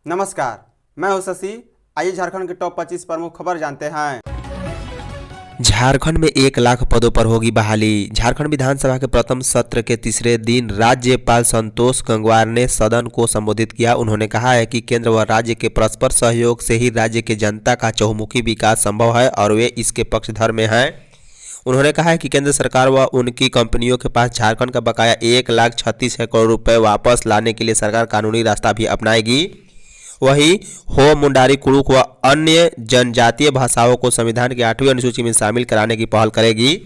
नमस्कार, मैं हूं शशि। आइए झारखंड के टॉप 25 प्रमुख खबर जानते हैं। झारखंड में 1 लाख पदों पर होगी बहाली। झारखंड विधानसभा के प्रथम सत्र के तीसरे दिन राज्यपाल संतोष गंगवार ने सदन को संबोधित किया। उन्होंने कहा है कि केंद्र व राज्य के परस्पर सहयोग से ही राज्य के जनता का चहुमुखी विकास संभव है और वे इसके पक्षधर में हैं। उन्होंने कहा है कि केंद्र सरकार व उनकी कंपनियों के पास झारखंड का बकाया 1,36,000 करोड़ रुपए वापस लाने के लिए सरकार कानूनी रास्ता भी अपनाएगी। वहीं हो, मुंडारी, कुड़ुक व अन्य जनजातीय भाषाओं को संविधान की 8वीं अनुसूची में शामिल कराने की पहल करेगी।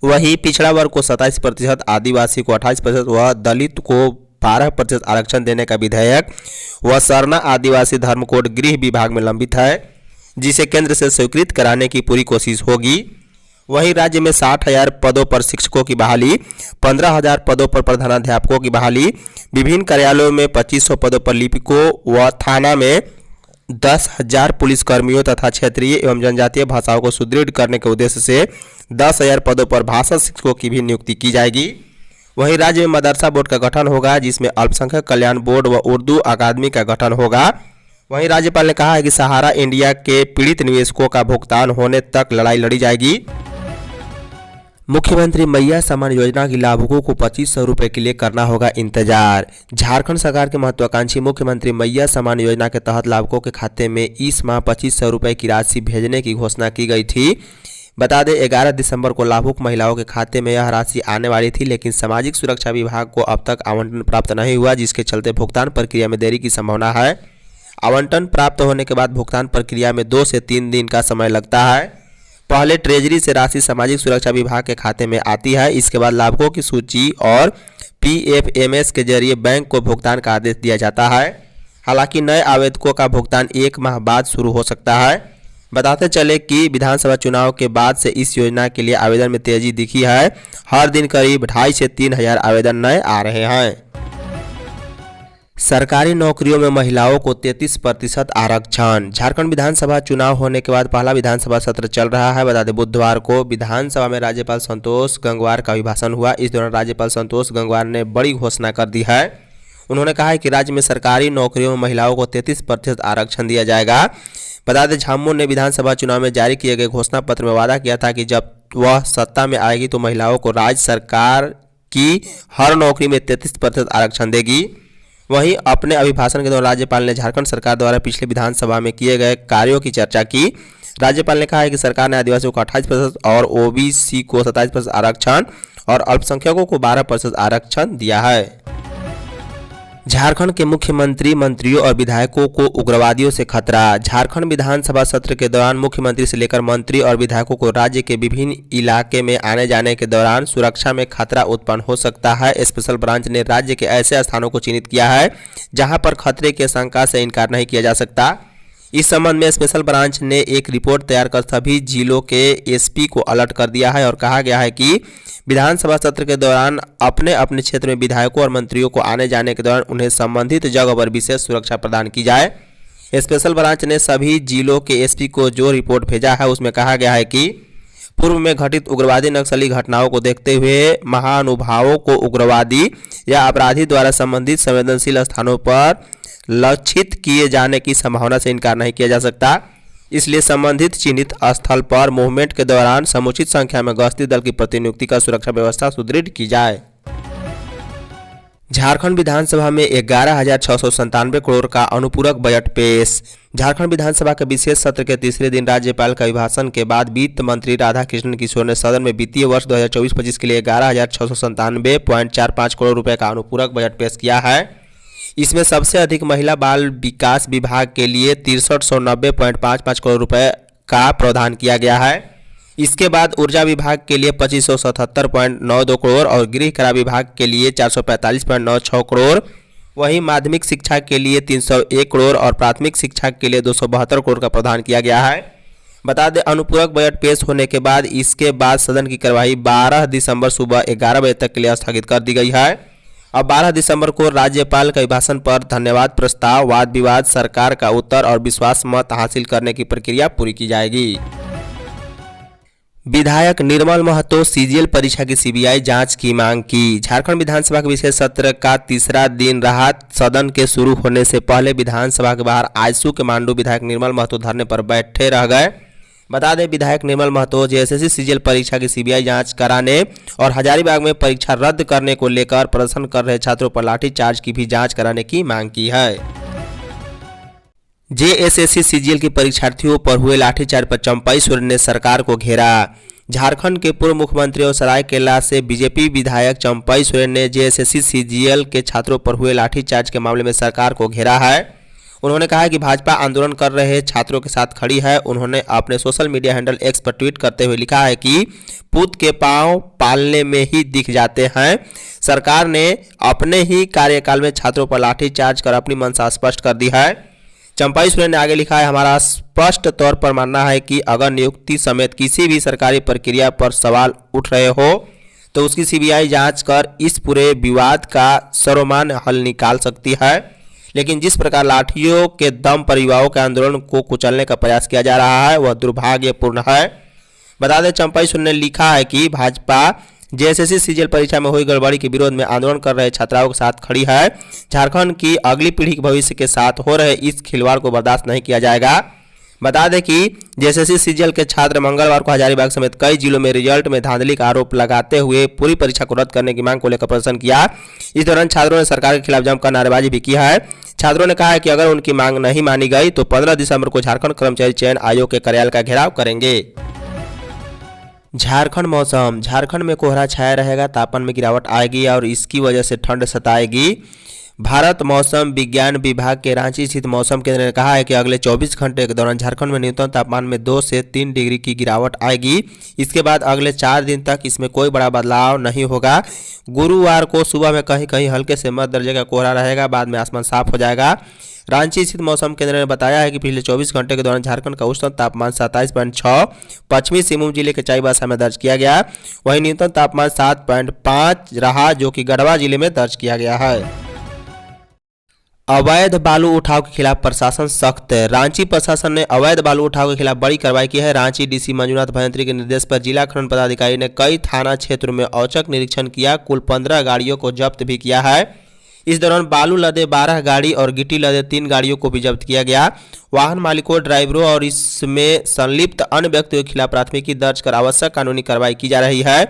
वहीं पिछड़ा वर्ग को 27%, आदिवासी को 28% व दलित को 12% आरक्षण देने का विधेयक व सरना आदिवासी धर्म कोड गृह विभाग में लंबित है, जिसे केंद्र से स्वीकृत कराने की पूरी कोशिश होगी। वहीं राज्य में 60,000 पदों पर शिक्षकों की बहाली, 15,000 पदों पर प्रधानाध्यापकों की बहाली, विभिन्न कार्यालयों में 2,500 पदों पर लिपिकों व थाना में 10,000 पुलिसकर्मियों तथा क्षेत्रीय एवं जनजातीय भाषाओं को सुदृढ़ करने के उद्देश्य से 10,000 पदों पर भाषा शिक्षकों की भी नियुक्ति की जाएगी। वहीं राज्य में मदरसा बोर्ड का गठन होगा, जिसमें अल्पसंख्यक कल्याण बोर्ड व उर्दू अकादमी का गठन होगा। वहीं राज्यपाल ने कहा है कि सहारा इंडिया के पीड़ित निवेशकों का भुगतान होने तक लड़ाई लड़ी जाएगी। मुख्यमंत्री मैया सम्मान योजना के लाभुकों को 2,500 रुपये के लिए करना होगा इंतजार। झारखंड सरकार के महत्वाकांक्षी मुख्यमंत्री मैया सम्मान योजना के तहत लाभुकों के खाते में इस माह 2,500 रुपये की राशि भेजने की घोषणा की गई थी। बता दें, 11 दिसंबर को लाभुक महिलाओं के खाते में यह राशि आने वाली थी, लेकिन सामाजिक सुरक्षा विभाग को अब तक आवंटन प्राप्त नहीं हुआ, जिसके चलते भुगतान प्रक्रिया में देरी की संभावना है। आवंटन प्राप्त होने के बाद भुगतान प्रक्रिया में 2 से 3 दिन का समय लगता है। पहले ट्रेजरी से राशि सामाजिक सुरक्षा विभाग के खाते में आती है, इसके बाद लाभुकों की सूची और PFMS के जरिए बैंक को भुगतान का आदेश दिया जाता है। हालांकि नए आवेदकों का भुगतान 1 माह बाद शुरू हो सकता है। बताते चले कि विधानसभा चुनाव के बाद से इस योजना के लिए आवेदन में तेजी दिखी है। हर दिन करीब 2,500 से 3,000 आवेदन नए आ रहे हैं। सरकारी नौकरियों में महिलाओं को 33% आरक्षण। झारखंड विधानसभा चुनाव होने के बाद पहला विधानसभा सत्र चल रहा है। बता दें, बुधवार को विधानसभा में राज्यपाल संतोष गंगवार का अभिभाषण हुआ। इस दौरान राज्यपाल संतोष गंगवार ने बड़ी घोषणा कर दी है। उन्होंने कहा है कि राज्य में सरकारी नौकरियों में महिलाओं को 33% आरक्षण दिया जाएगा। बता दें, झामुमो ने विधानसभा चुनाव में जारी किए गए घोषणा पत्र में वादा किया था कि जब वह सत्ता में आएगी तो महिलाओं को राज्य सरकार की हर नौकरी में 33% आरक्षण देगी। वहीं अपने अभिभाषण के दौरान राज्यपाल ने झारखंड सरकार द्वारा पिछले विधानसभा में किए गए कार्यों की चर्चा की। राज्यपाल ने कहा है कि सरकार ने आदिवासियों को 28% और OBC को 27% आरक्षण और अल्पसंख्यकों को 12% आरक्षण दिया है। झारखंड के मुख्यमंत्री, मंत्रियों और विधायकों को उग्रवादियों से खतरा। झारखंड विधानसभा सत्र के दौरान मुख्यमंत्री से लेकर मंत्री और विधायकों को राज्य के विभिन्न इलाके में आने जाने के दौरान सुरक्षा में खतरा उत्पन्न हो सकता है। स्पेशल ब्रांच ने राज्य के ऐसे स्थानों को चिन्हित किया है जहां पर खतरे की आशंका से इनकार नहीं किया जा सकता। इस संबंध में स्पेशल ब्रांच ने एक रिपोर्ट तैयार कर सभी जिलों के SP को अलर्ट कर दिया है और कहा गया है कि विधानसभा सत्र के दौरान अपने अपने क्षेत्र में विधायकों और मंत्रियों को आने जाने के दौरान उन्हें संबंधित जगह पर विशेष सुरक्षा प्रदान की जाए। स्पेशल ब्रांच ने सभी जिलों के SP को जो रिपोर्ट भेजा है उसमें कहा गया है कि पूर्व में घटित उग्रवादी नक्सली घटनाओं को देखते हुए महानुभावों को उग्रवादी या अपराधी द्वारा संबंधित संवेदनशील स्थानों पर लक्षित किए जाने की संभावना से इनकार नहीं किया जा सकता। इसलिए संबंधित चिन्हित स्थल पर मूवमेंट के दौरान समुचित संख्या में गश्ती दल की प्रतिनियुक्ति का सुरक्षा व्यवस्था सुदृढ़ की जाए। झारखंड विधानसभा में 11,697 करोड़ का अनुपूरक बजट पेश। झारखंड विधानसभा के विशेष सत्र के तीसरे दिन राज्यपाल के अभिभाषण के बाद वित्त मंत्री राधाकृष्ण किशोर ने सदन में वित्तीय वर्ष 2024-25 के लिए 11,697.45 करोड़ रुपए का अनुपूरक बजट पेश किया है। इसमें सबसे अधिक महिला बाल विकास विभाग के लिए 6390.55 करोड़ रुपए का प्रावधान किया गया है। इसके बाद ऊर्जा विभाग के लिए 2,577.92 करोड़ और गृह कारा विभाग के लिए 445.96 करोड़, वहीं माध्यमिक शिक्षा के लिए 301 करोड़ और प्राथमिक शिक्षा के लिए 272 करोड़ का प्रावधान किया गया है। बता दें, अनुपूरक बजट पेश होने के बाद इसके बाद सदन की कार्यवाही 12 दिसंबर सुबह 11 बजे तक के लिए स्थगित कर दी गई है। अब 12 दिसंबर को राज्यपाल के अभिभाषण पर धन्यवाद प्रस्ताव, वाद विवाद, सरकार का उत्तर और विश्वास मत हासिल करने की प्रक्रिया पूरी की जाएगी। विधायक निर्मल महतो सीजीएल परीक्षा की सीबीआई जांच की मांग की। झारखंड विधानसभा के विशेष सत्र का तीसरा दिन रहा। सदन के शुरू होने से पहले विधानसभा के बाहर आजसू के मांडू विधायक निर्मल महतो धरने पर बैठे रह गए। बता दें, विधायक निर्मल महतो जेएसएससी सीजीएल परीक्षा की सीबीआई जांच कराने और हजारीबाग में परीक्षा रद्द करने को लेकर प्रदर्शन कर रहे छात्रों पर लाठीचार्ज की भी जांच कराने की मांग की है। जेएसएससी सीजीएल की परीक्षार्थियों पर हुए लाठीचार्ज पर चंपई सोरेन ने सरकार को घेरा। झारखंड के पूर्व मुख्यमंत्री और सरायकेला से बीजेपी विधायक चंपई सोरेन ने जेएसएससी सीजीएल के छात्रों पर हुए लाठीचार्ज के मामले में सरकार को घेरा है। उन्होंने कहा कि भाजपा आंदोलन कर रहे छात्रों के साथ खड़ी है। उन्होंने अपने सोशल मीडिया हैंडल एक्स पर ट्वीट करते हुए लिखा है कि पूत के पांव पालने में ही दिख जाते हैं। सरकार ने अपने ही कार्यकाल में छात्रों पर लाठीचार्ज कर अपनी मंशा स्पष्ट कर दी है। चंपई सोरेन ने आगे लिखा है, हमारा स्पष्ट तौर पर मानना है कि अगर नियुक्ति समेत किसी भी सरकारी प्रक्रिया पर सवाल उठ रहे हो तो उसकी सीबीआई जांच कर इस पूरे विवाद का सर्वमान्य हल निकाल सकती है। लेकिन जिस प्रकार लाठियों के दम पर युवाओं के आंदोलन को कुचलने का प्रयास किया जा रहा है वह दुर्भाग्यपूर्ण है। बता दें, चंपई सोरेन ने लिखा है कि भाजपा जेएसएससी सीजीएल परीक्षा में हुई गड़बड़ी के विरोध में आंदोलन कर रहे छात्राओं के साथ खड़ी है। झारखंड की अगली पीढ़ी के भविष्य के साथ हो रहे इस खिलवाड़ को बर्दाश्त नहीं किया जाएगा। बता दें कि जेएसएससी सीजीएल के छात्र मंगलवार को हजारीबाग समेत कई जिलों में रिजल्ट में धांधली का आरोप लगाते हुए पूरी परीक्षा को रद्द करने की मांग को लेकर प्रदर्शन किया। इस दौरान छात्रों ने सरकार के खिलाफ जमकर नारेबाजी भी की है। छात्रों ने कहा है कि अगर उनकी मांग नहीं मानी गई तो 15 दिसंबर को झारखंड कर्मचारी चयन आयोग के कार्यालय का घेराव करेंगे। झारखंड मौसम। झारखंड में कोहरा छाया रहेगा, तापमान में गिरावट आएगी और इसकी वजह से ठंड सताएगी। भारत मौसम विज्ञान विभाग के रांची स्थित मौसम केंद्र ने कहा है कि अगले 24 घंटे के दौरान झारखंड में न्यूनतम तापमान में 2 से 3 डिग्री की गिरावट आएगी। इसके बाद अगले 4 दिन तक इसमें कोई बड़ा बदलाव नहीं होगा। गुरुवार को सुबह में कहीं कहीं हल्के से मध्य दर्जे का कोहरा रहेगा, बाद में आसमान साफ हो जाएगा। रांची स्थित मौसम केंद्र ने बताया है कि पिछले 24 घंटे के दौरान झारखंड का उच्चतम तापमान 27.6 पश्चिमी सिंहभूम जिले के चाईबासा में दर्ज किया गया। वहीं न्यूनतम तापमान 7.5 रहा, जो कि गढ़वा जिले में दर्ज किया गया है। अवैध बालू उठाव के खिलाफ प्रशासन सख्त। रांची प्रशासन ने अवैध बालू उठाव के खिलाफ बड़ी कार्रवाई की है। रांची डीसी मंजुनाथ भयंत्री के निर्देश पर जिला खनन पदाधिकारी ने कई थाना क्षेत्रों में औचक निरीक्षण किया। कुल 15 गाड़ियों को जब्त भी किया है। इस दौरान बालू लदे 12 गाड़ी और गिट्टी लदे 3 गाड़ियों को भी जब्त किया गया। वाहन मालिकों, ड्राइवरों और इसमें संलिप्त अन्य व्यक्तियों के खिलाफ प्राथमिकी दर्ज कर आवश्यक कानूनी कार्रवाई की जा रही है।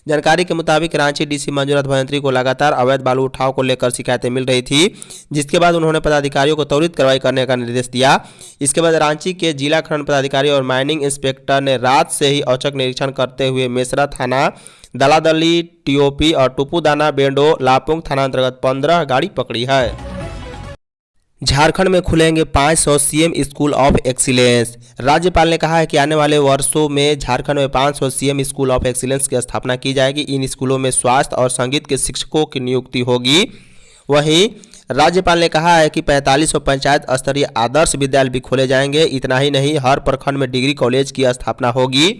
जानकारी के मुताबिक रांची डीसी मंजुनाथ भयंत्री को लगातार अवैध बालू उठाव को लेकर शिकायतें मिल रही थी, जिसके बाद उन्होंने पदाधिकारियों को त्वरित कार्रवाई करने का निर्देश दिया। इसके बाद रांची के जिला खनन पदाधिकारी और माइनिंग इंस्पेक्टर ने रात से ही औचक निरीक्षण करते हुए मेसरा थाना, दलादली, टीओपी और टुपुदाना बेंडो लापुंग थाना अंतर्गत 15 गाड़ी पकड़ी है। झारखंड में खुलेंगे 500 सीएम स्कूल ऑफ एक्सीलेंस। राज्यपाल ने कहा है कि आने वाले वर्षों में झारखंड में 500 सीएम स्कूल ऑफ एक्सीलेंस की स्थापना की जाएगी। इन स्कूलों में स्वास्थ्य और संगीत के शिक्षकों की नियुक्ति होगी। वहीं राज्यपाल ने कहा है कि 4500 पंचायत स्तरीय आदर्श विद्यालय भी खोले जाएंगे। इतना ही नहीं, हर प्रखंड में डिग्री कॉलेज की स्थापना होगी।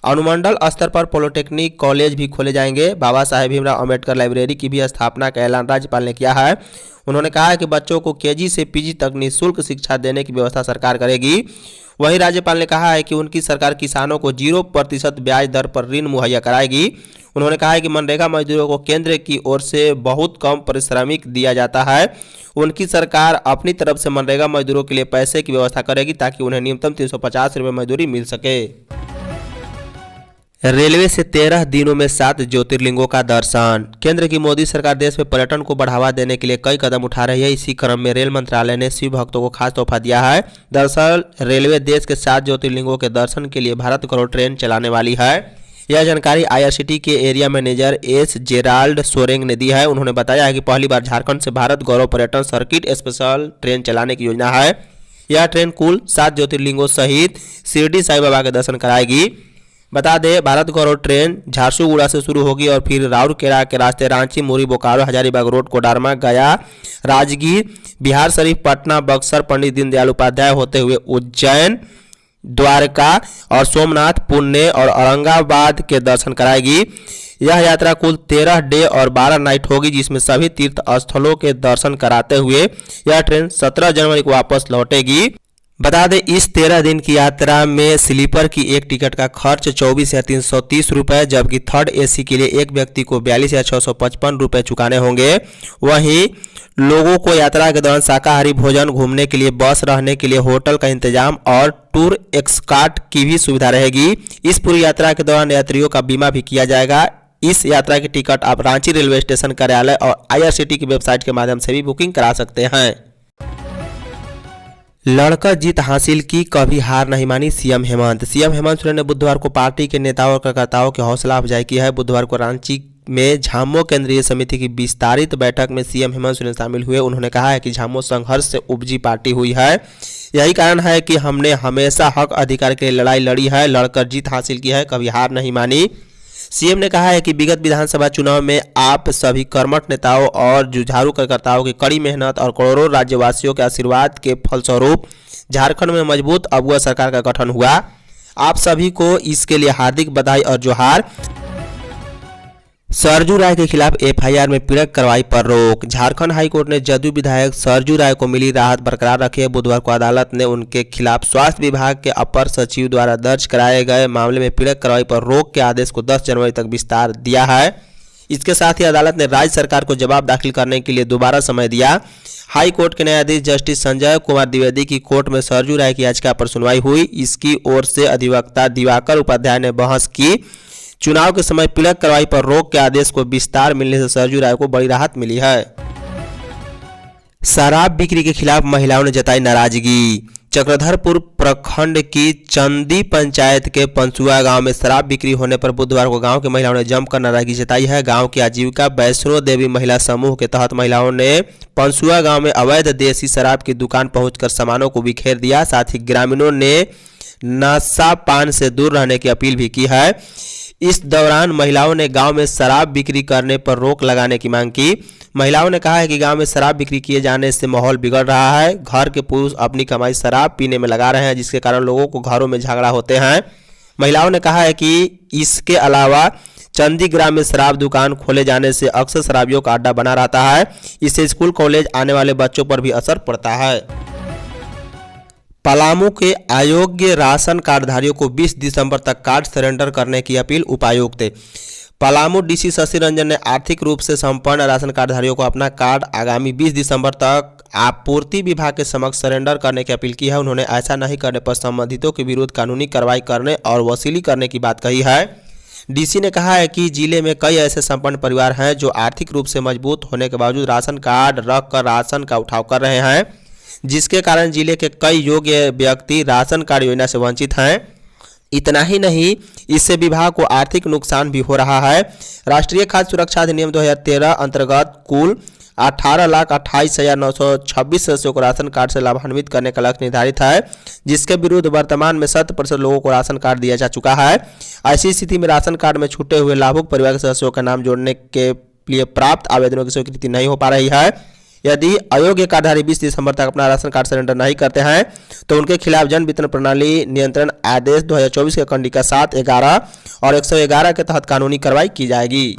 अनुमंडल स्तर पर पॉलिटेक्निक कॉलेज भी खोले जाएंगे। बाबा साहेब भीमराव अम्बेडकर लाइब्रेरी की भी स्थापना का ऐलान राज्यपाल ने किया है। उन्होंने कहा है कि बच्चों को केजी से पीजी तक निःशुल्क शिक्षा देने की व्यवस्था सरकार करेगी। वहीं राज्यपाल ने कहा है कि उनकी सरकार किसानों को 0% ब्याज दर पर ऋण मुहैया कराएगी। उन्होंने कहा है कि मनरेगा मजदूरों को केंद्र की ओर से बहुत कम पारिश्रमिक दिया जाता है। उनकी सरकार अपनी तरफ से मनरेगा मजदूरों के लिए पैसे की व्यवस्था करेगी ताकि उन्हें न्यूनतम 350 रुपये मजदूरी मिल सके। रेलवे से 13 दिनों में 7 ज्योतिर्लिंगों का दर्शन। केंद्र की मोदी सरकार देश में पर्यटन को बढ़ावा देने के लिए कई कदम उठा रही है। इसी क्रम में रेल मंत्रालय ने शिव भक्तों को खास तोहफा दिया है। दरअसल रेलवे देश के 7 ज्योतिर्लिंगों के दर्शन के लिए भारत गौरव ट्रेन चलाने वाली है। यह जानकारी आईआरसीटी के area manager S Gerald Soreng ने दी है। उन्होंने बताया है कि पहली बार झारखंड से भारत गौरव पर्यटन सर्किट स्पेशल ट्रेन चलाने की योजना है। यह ट्रेन कुल 7 ज्योतिर्लिंगों सहित शिरडी साईं बाबा के दर्शन कराएगी। बता दें, भारत गौरव ट्रेन झारसुगुड़ा से शुरू होगी और फिर राउरकेला के रास्ते रांची, मुरी, बोकारो, हजारीबाग रोड, कोडरमा, गया, राजगीर, बिहार शरीफ, पटना, बक्सर, पंडित दीनदयाल उपाध्याय होते हुए उज्जैन, द्वारका और सोमनाथ, पुणे और औरंगाबाद के दर्शन कराएगी। यह यात्रा कुल 13 डे और 12 नाइट होगी, जिसमें सभी तीर्थ स्थलों के दर्शन कराते हुए यह ट्रेन 17 जनवरी को वापस लौटेगी। बता दें इस 13 दिन की यात्रा में स्लीपर की एक टिकट का खर्च 24 या 330 रुपये, जबकि थर्ड एसी के लिए एक व्यक्ति को 42 या 655 रुपये चुकाने होंगे। वहीं लोगों को यात्रा के दौरान शाकाहारी भोजन, घूमने के लिए बस, रहने के लिए होटल का इंतजाम और टूर एक्सकार्ट की भी सुविधा रहेगी। इस पूरी यात्रा के दौरान यात्रियों का बीमा भी किया जाएगा। इस यात्रा की टिकट आप रांची रेलवे स्टेशन कार्यालय और IRCTC की वेबसाइट के माध्यम से भी बुकिंग करा सकते हैं। लड़कर जीत हासिल की, कभी हार नहीं मानी सीएम हेमंत सोरेन ने बुधवार को पार्टी के नेताओं और कार्यकर्ताओं की हौसला अफजाई की है। बुधवार को रांची में झामो केंद्रीय समिति की विस्तारित बैठक में सीएम हेमंत सोरेन शामिल हुए। उन्होंने कहा है कि झामो संघर्ष से उपजी पार्टी हुई है, यही कारण है कि हमने हमेशा हक अधिकार के लिए लड़ाई लड़ी है, लड़कर जीत हासिल की है, कभी हार नहीं मानी। सीएम ने कहा है कि विगत विधानसभा चुनाव में आप सभी कर्मठ नेताओं और जुझारू कार्यकर्ताओं की कड़ी मेहनत और करोड़ों राज्यवासियों के आशीर्वाद के फलस्वरूप झारखंड में मजबूत अगुआ सरकार का गठन हुआ। आप सभी को इसके लिए हार्दिक बधाई और जोहार। सरजू राय के खिलाफ FIR में पीड़क कार्रवाई पर रोक। झारखंड हाईकोर्ट ने जदयू विधायक सरजू राय को मिली राहत बरकरार रखी है। बुधवार को अदालत ने उनके खिलाफ स्वास्थ्य विभाग के अपर सचिव द्वारा दर्ज कराए गए मामले में पीड़क कार्रवाई पर रोक के आदेश को 10 जनवरी तक विस्तार दिया है। इसके साथ ही अदालत ने राज्य सरकार को जवाब दाखिल करने के लिए दोबारा समय दिया। हाई कोर्ट के न्यायाधीश जस्टिस संजय कुमार द्विवेदी की कोर्ट में सरजू राय की याचिका पर सुनवाई हुई। इसकी ओर से अधिवक्ता दिवाकर उपाध्याय ने बहस की। चुनाव के समय पीड़क कार्रवाई पर रोक के आदेश को विस्तार मिलने से सरजू राय को बड़ी राहत मिली है। शराब बिक्री के खिलाफ महिलाओं ने जताई नाराजगी। चक्रधरपुर प्रखंड की चंदी पंचायत के पंसुआ गांव में शराब बिक्री होने पर बुधवार को गांव की महिलाओं ने जमकर नाराजगी जताई है। गांव की आजीविका वैष्णो देवी महिला समूह के तहत महिलाओं ने पंसुआ गांव में अवैध देसी शराब की दुकान पहुंचकर सामानों को बिखेर दिया। साथ ही ग्रामीणों ने नशा पान से दूर रहने की अपील भी की है। इस दौरान महिलाओं ने गांव में शराब बिक्री करने पर रोक लगाने की मांग की। महिलाओं ने कहा है कि गांव में शराब बिक्री किए जाने से माहौल बिगड़ रहा है। घर के पुरुष अपनी कमाई शराब पीने में लगा रहे हैं, जिसके कारण लोगों को घरों में झगड़ा होते हैं। महिलाओं ने कहा है कि इसके अलावा चंदी ग्राम में शराब दुकान खोले जाने से अक्सर शराबियों का अड्डा बना रहता है। इससे स्कूल कॉलेज आने वाले बच्चों पर भी असर पड़ता है। पलामू के अयोग्य राशन कार्डधारियों को 20 दिसंबर तक कार्ड सरेंडर करने की अपील। उपायुक्त पलामू DC शशि रंजन ने आर्थिक रूप से संपन्न राशन कार्डधारियों को अपना कार्ड आगामी 20 दिसंबर तक आपूर्ति विभाग के समक्ष सरेंडर करने की अपील की है। उन्होंने ऐसा नहीं करने पर संबंधितों के विरुद्ध कानूनी कार्रवाई करने और वसूली करने की बात कही है। DC ने कहा है कि जिले में कई ऐसे संपन्न परिवार हैं जो आर्थिक रूप से मजबूत होने के बावजूद राशन कार्ड रख कर राशन का उठाव कर रहे हैं, जिसके कारण जिले के कई योग्य व्यक्ति राशन कार्ड योजना से वंचित हैं। इतना ही नहीं, इससे विभाग को आर्थिक नुकसान भी हो रहा है। राष्ट्रीय खाद्य सुरक्षा अधिनियम 2013 अंतर्गत कुल 18,28,926 सदस्यों को राशन कार्ड से लाभान्वित करने का लक्ष्य निर्धारित है, जिसके विरुद्ध वर्तमान में 70% लोगों को राशन कार्ड दिया जा चुका है। ऐसी स्थिति में राशन कार्ड में छूटे हुए लाभुक परिवार के सदस्यों का नाम जोड़ने के लिए प्राप्त आवेदनों की स्वीकृति नहीं हो पा रही है। यदि अयोग्य कार्डधारी 20 दिसंबर तक अपना राशन कार्ड सरेंडर नहीं करते हैं तो उनके खिलाफ जन वितरण प्रणाली नियंत्रण आदेश 2024 के खंडिका 7, 11 और 111 के तहत कानूनी कार्रवाई की जाएगी।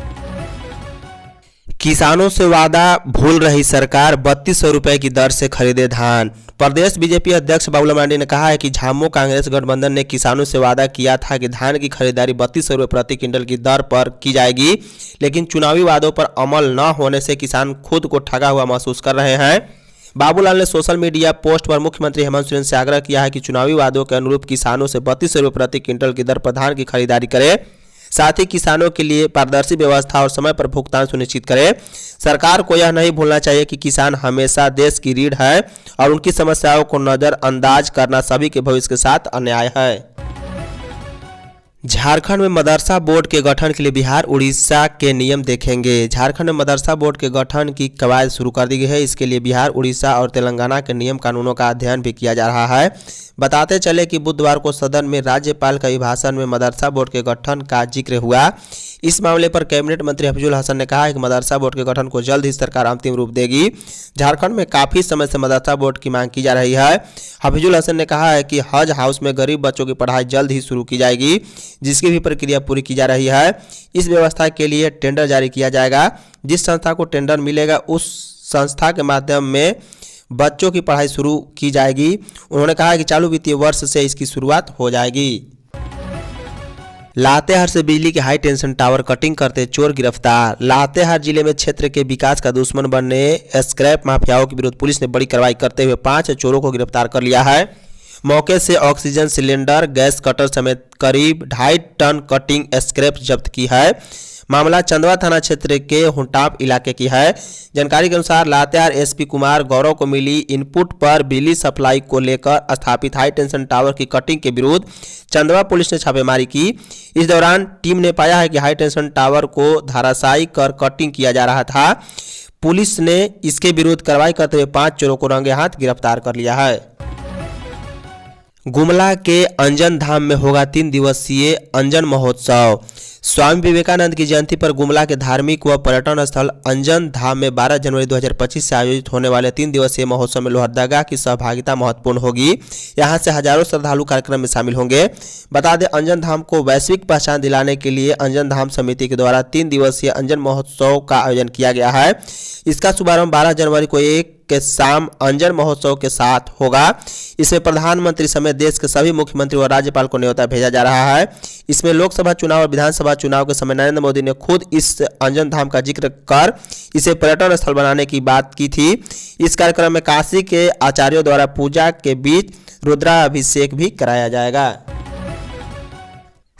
किसानों से वादा भूल रही सरकार, 3200 रुपए की दर से खरीदे धान। प्रदेश बीजेपी अध्यक्ष बाबूलाल मरांडी ने कहा है कि झामो कांग्रेस गठबंधन ने किसानों से वादा किया था कि धान की खरीदारी 3200 रुपये प्रति क्विंटल की दर पर की जाएगी, लेकिन चुनावी वादों पर अमल न होने से किसान खुद को ठगा हुआ महसूस कर रहे हैं। बाबूलाल ने सोशल मीडिया पोस्ट पर मुख्यमंत्री हेमंत सोरेन से आग्रह किया है कि चुनावी वादों के अनुरूप किसानों से 3200 रुपये प्रति क्विंटल की दर पर धान की खरीदारी करे। साथ ही किसानों के लिए पारदर्शी व्यवस्था और समय पर भुगतान सुनिश्चित करें। सरकार को यह नहीं भूलना चाहिए कि किसान हमेशा देश की रीढ़ है और उनकी समस्याओं को नजरअंदाज करना सभी के भविष्य के साथ अन्याय है। झारखंड में मदरसा बोर्ड के गठन के लिए बिहार उड़ीसा के नियम देखेंगे। झारखंड में मदरसा बोर्ड के गठन की कवायद शुरू कर दी गई है। इसके लिए बिहार, उड़ीसा और तेलंगाना के नियम कानूनों का अध्ययन भी किया जा रहा है। बताते चले कि बुधवार को सदन में राज्यपाल के अभिभाषण में मदरसा बोर्ड के गठन का जिक्र हुआ। इस मामले पर कैबिनेट मंत्री हफीजुल हसन ने कहा है कि मदरसा बोर्ड के गठन को जल्द ही सरकार अंतिम रूप देगी। झारखंड में काफ़ी समय से मदरसा बोर्ड की मांग की जा रही है। हफीजुल हसन ने कहा है कि हज हाउस में गरीब बच्चों की पढ़ाई जल्द ही शुरू की जाएगी, जिसकी भी प्रक्रिया पूरी की जा रही है। इस व्यवस्था के लिए टेंडर जारी किया जाएगा। जिस संस्था को टेंडर मिलेगा उस संस्था के माध्यम में बच्चों की पढ़ाई शुरू की जाएगी। उन्होंने कहा कि चालू वित्तीय वर्ष से इसकी शुरुआत हो जाएगी। लातेहार से बिजली के हाई टेंशन टावर कटिंग करते चोर गिरफ्तार। लातेहार जिले में क्षेत्र के विकास का दुश्मन बनने स्क्रैप माफियाओं के विरुद्ध पुलिस ने बड़ी कार्रवाई करते हुए 5 चोरों को गिरफ्तार कर लिया है। मौके से ऑक्सीजन सिलेंडर, गैस कटर समेत करीब 2.5 टन कटिंग स्क्रैप जब्त की है। मामला चंदवा थाना क्षेत्र के हुटाप इलाके की है। जानकारी के अनुसार लातेहार एसपी कुमार गौरव को मिली इनपुट पर बिजली सप्लाई को लेकर स्थापित हाई टेंशन टावर की कटिंग के विरुद्ध चंदवा पुलिस ने छापेमारी की। इस दौरान टीम ने पाया है कि हाई टेंशन टावर को धराशायी कर कटिंग किया जा रहा था। पुलिस ने इसके विरुद्ध कार्रवाई करते हुए 5 चोरों को रंगे हाथ गिरफ्तार कर लिया है। गुमला के अंजन धाम में होगा 3 दिवसीय अंजन महोत्सव। स्वामी विवेकानंद की जयंती पर गुमला के धार्मिक व पर्यटन स्थल अंजन धाम में 12 जनवरी 2025 से आयोजित होने वाले 3 दिवसीय महोत्सव में लोहरदगा की सहभागिता महत्वपूर्ण होगी। यहां से हजारों श्रद्धालु कार्यक्रम में शामिल होंगे। बता दें, अंजन धाम को वैश्विक पहचान दिलाने के लिए अंजन धाम समिति के द्वारा 3 दिवसीय अंजन महोत्सव का आयोजन किया गया है। इसका शुभारंभ 12 जनवरी को एक के शाम अंजन महोत्सव के साथ होगा। इसमें प्रधानमंत्री समेत देश के सभी मुख्यमंत्री और राज्यपाल को न्योता भेजा जा रहा है। इसमें लोकसभा चुनाव और विधानसभा चुनाव के समय नरेंद्र मोदी ने खुद इस अंजन धाम का जिक्र कर इसे पर्यटन स्थल बनाने की बात की थी। इस कार्यक्रम में काशी के आचार्यों द्वारा पूजा के बीच रुद्राभिषेक भी कराया जाएगा।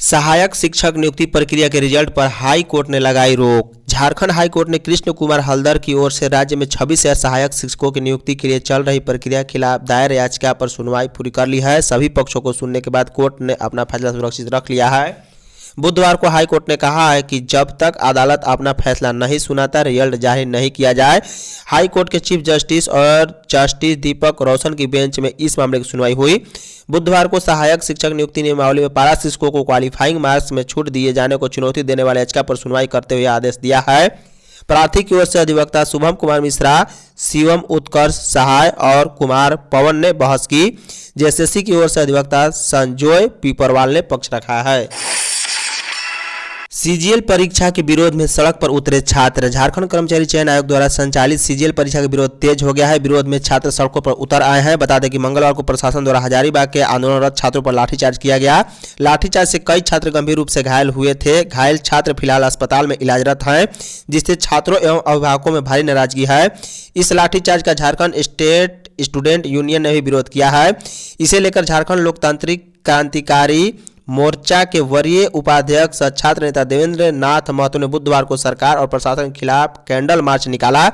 सहायक शिक्षक नियुक्ति प्रक्रिया के रिजल्ट पर हाई कोर्ट ने लगाई रोक। झारखंड हाई कोर्ट ने कृष्ण कुमार हल्दर की ओर से राज्य में 26 सहायक शिक्षकों की नियुक्ति के लिए चल रही प्रक्रिया के खिलाफ दायर याचिका पर सुनवाई पूरी कर ली है। सभी पक्षों को सुनने के बाद कोर्ट ने अपना फैसला सुरक्षित रख लिया है। बुधवार को हाई कोर्ट ने कहा है कि जब तक अदालत अपना फैसला नहीं सुनाता रिजल्ट जाहिर नहीं किया जाए। हाई कोर्ट के चीफ जस्टिस और जस्टिस दीपक रोशन की बेंच में इस मामले की सुनवाई हुई। बुधवार को सहायक शिक्षक नियुक्ति नियमावली में पारा शिक्षकों को क्वालिफाइंग मार्क्स में छूट दिए जाने को चुनौती देने वाले याचिका पर सुनवाई करते हुए आदेश दिया है। प्रार्थी की ओर से अधिवक्ता शुभम कुमार मिश्रा, शिवम उत्कर्ष सहाय और कुमार पवन ने बहस की। जेएसएससी की ओर से अधिवक्ता संजय पीपरवाल ने पक्ष रखा है। सीजीएल परीक्षा के विरोध में सड़क पर उतरे छात्र। झारखंड कर्मचारी चयन आयोग द्वारा संचालित सीजीएल परीक्षा का विरोध तेज हो गया है। विरोध में छात्र सड़कों पर उतर आए हैं। बता दें कि मंगलवार को प्रशासन द्वारा हजारीबाग के आंदोलनरत छात्रों पर लाठीचार्ज किया गया। लाठीचार्ज से कई छात्र गंभीर रूप से घायल हुए थे। घायल छात्र फिलहाल अस्पताल में इलाजरत हैं, जिससे छात्रों एवं अभिभावकों में भारी नाराजगी है। इस लाठीचार्ज का झारखंड स्टेट स्टूडेंट यूनियन ने भी विरोध किया है। इसे लेकर झारखंड लोकतांत्रिक क्रांतिकारी मोर्चा के वरीय उपाध्यक्ष छात्र नेता देवेंद्र नाथ महतो ने बुधवार को सरकार और प्रशासन के खिलाफ कैंडल मार्च निकाला।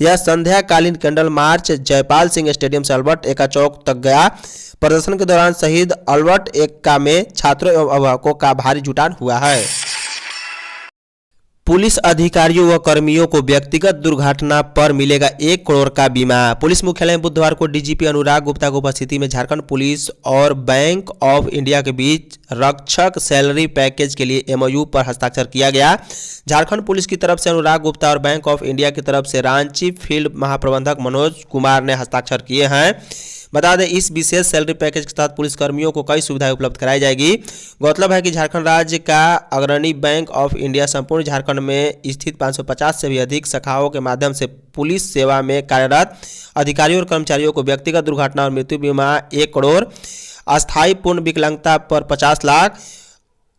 यह संध्याकालीन candle march Jaipal Singh stadium से अल्बर्ट एक्का चौक तक गया। प्रदर्शन के दौरान शहीद अल्बर्ट एक्का में छात्रों एवं अभिभावकों का भारी जुटान हुआ है। पुलिस अधिकारियों व कर्मियों को व्यक्तिगत दुर्घटना पर मिलेगा 1 करोड़ का बीमा। पुलिस मुख्यालय में बुधवार को डीजीपी अनुराग गुप्ता की उपस्थिति में झारखंड पुलिस और बैंक ऑफ इंडिया के बीच रक्षक सैलरी पैकेज के लिए एमओयू पर हस्ताक्षर किया गया। झारखंड पुलिस की तरफ से अनुराग गुप्ता और बैंक ऑफ इंडिया की तरफ से रांची फील्ड महाप्रबंधक मनोज कुमार ने हस्ताक्षर किए हैं। बता दें, इस विशेष सैलरी पैकेज के तहत पुलिस कर्मियों को कई सुविधाएं उपलब्ध कराई जाएगी। गौरतलब है कि झारखंड राज्य का अग्रणी बैंक ऑफ इंडिया संपूर्ण झारखंड में स्थित 550 से भी अधिक शाखाओं के माध्यम से पुलिस सेवा में कार्यरत अधिकारियों और कर्मचारियों को व्यक्तिगत दुर्घटना और मृत्यु बीमा 1 करोड़, अस्थायी पूर्ण विकलांगता पर 50 लाख,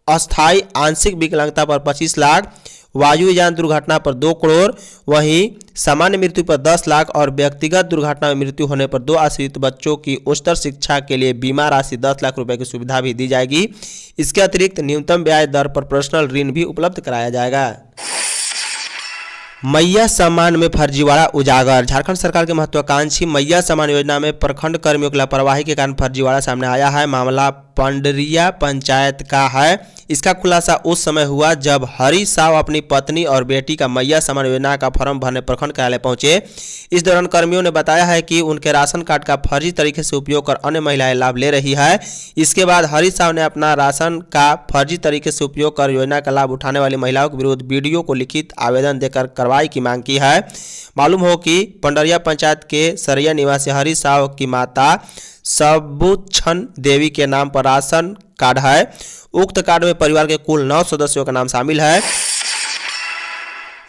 अस्थायी आंशिक विकलांगता पर 25 लाख, वायुयान दुर्घटना पर 2 करोड़, वहीं सामान्य मृत्यु पर 10 लाख और व्यक्तिगत दुर्घटना में मृत्यु होने पर 2 आश्रित बच्चों की उच्चतर शिक्षा के लिए बीमा राशि 10 लाख रुपए की सुविधा भी दी जाएगी। इसके अतिरिक्त न्यूनतम ब्याज दर पर पर्सनल ऋण भी उपलब्ध कराया जाएगा। मैया सम्मान में फर्जीवाड़ा उजागर। झारखंड सरकार के महत्वाकांक्षी मैया सम्मान योजना में प्रखंड कर्मियों की लापरवाही के कारण फर्जीवाड़ा सामने आया है। मामला पंडरिया पंचायत का है। इसका खुलासा उस समय हुआ जब हरी साव अपनी पत्नी और बेटी का मैया सम्मान योजना का फॉर्म भरने प्रखंड कार्यालय पहुंचे। इस दौरान कर्मियों ने बताया है कि उनके राशन कार्ड का फर्जी तरीके से उपयोग कर अन्य महिलाएं लाभ ले रही है। इसके बाद हरी साव ने अपना राशन का फर्जी तरीके से उपयोग कर योजना का लाभ उठाने वाली महिलाओं के विरुद्ध बीडीओ को लिखित आवेदन देकर कार्रवाई की मांग की है। मालूम हो कि पंडरिया पंचायत के सरैया निवासी हरी साव की माता सबुच्छन देवी के नाम पर राशन कार्ड है। उक्त कार्ड में परिवार के कुल 9 सदस्यों का नाम शामिल है।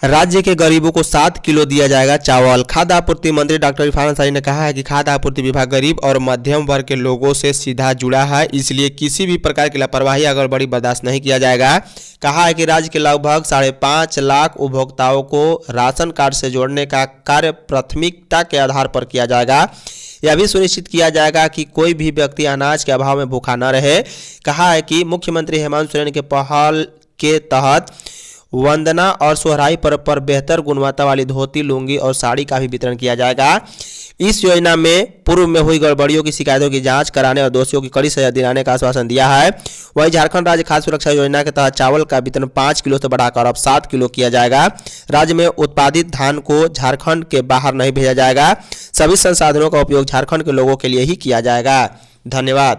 राज्य के गरीबों को 7 किलो दिया जाएगा चावल। खाद्य आपूर्ति मंत्री डॉक्टर इरफान अंसारी ने कहा है कि खाद्य आपूर्ति विभाग गरीब और मध्यम वर्ग के लोगों से सीधा जुड़ा है, इसलिए किसी भी प्रकार की लापरवाही या गड़बड़ी बर्दाश्त नहीं किया जाएगा। कहा है कि राज्य के लगभग 5.5 लाख उपभोक्ताओं को राशन कार्ड से जोड़ने का कार्य प्राथमिकता के आधार पर किया जाएगा। यह भी सुनिश्चित किया जाएगा कि कोई भी व्यक्ति अनाज के अभाव में भूखा न रहे। कहा है कि मुख्यमंत्री हेमंत सोरेन के पहल के तहत वंदना और सोहराई पर्व पर बेहतर गुणवत्ता वाली धोती, लुंगी और साड़ी का भी वितरण किया जाएगा। इस योजना में पूर्व में हुई गड़बड़ियों की शिकायतों की जांच कराने और दोषियों की कड़ी सजा दिलाने का आश्वासन दिया है। वहीं झारखंड राज्य खाद्य सुरक्षा योजना के तहत चावल का वितरण 5 किलो से बढ़ाकर अब 7 किलो किया जाएगा। राज्य में उत्पादित धान को झारखंड के बाहर नहीं भेजा जाएगा। सभी संसाधनों का उपयोग झारखंड के लोगों के लिए ही किया जाएगा। धन्यवाद।